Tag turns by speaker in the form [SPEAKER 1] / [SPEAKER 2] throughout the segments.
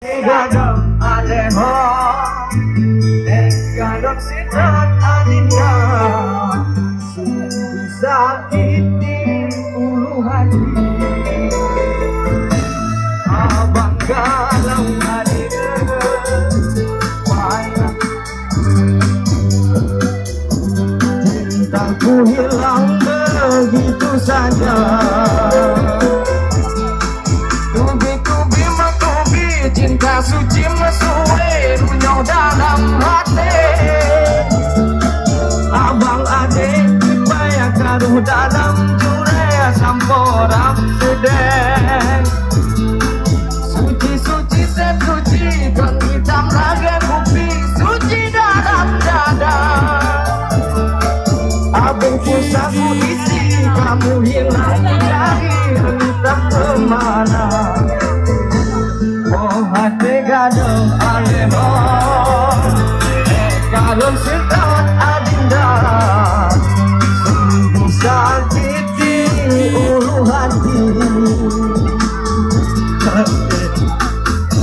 [SPEAKER 1] Gadang aleho, gadang sitat adinda, sungguh sakiti ulu hati. Abang galau adinda, payah cintaku hilang begitu saja. Cinta suci mesue runyau dalam hati. Abang adik supaya karuh dalam jureh samporam sedeng. Suci-suci sesuci kan hitam lagi kupi suci dalam dada. Abang pusatku isi kamu hilang dari entah kemana. Oh hati gadang aleho, gadang sitat adinda, sungguh sakiti ulu hati.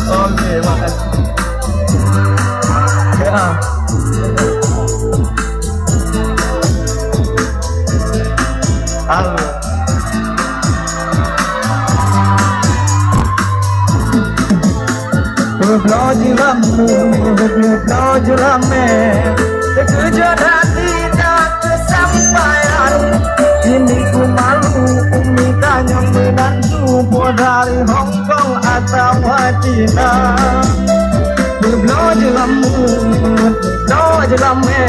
[SPEAKER 1] Oke, makasih. Ya. Halo. Belajar rame, terkejut hati tak kesampaian. Kini ku malu, umi tanya menantu dari Hongkong atau Cina. Belajar rame,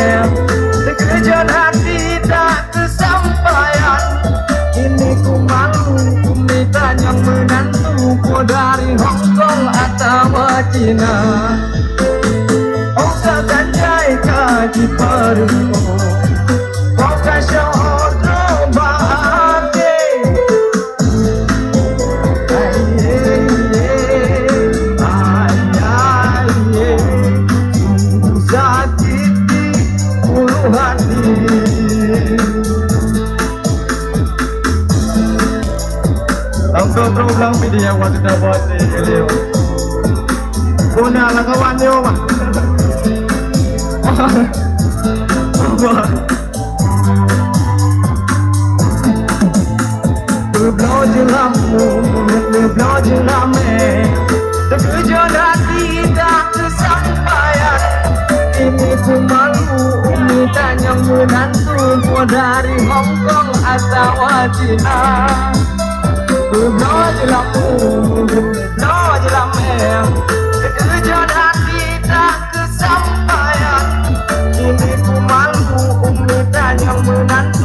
[SPEAKER 1] terkejut hati tak kesampaian. Kini ku malu, umi tanya menantu dari Hongkong atau Cina. Oh kaganjai kaji perlu, oh kasih bahagi. Sungguh sakiti ulu hati. Untuk program media waktu dapat ini, punya kawan yo mah. Belajar rame, terkejut hati tak kesampaian. Ini ku malu, umi tanya menantu dari Hongkong atau Cina. Belajar rame, terkejut hati tak kesampaian. Ini ku malu, umi tanya menantu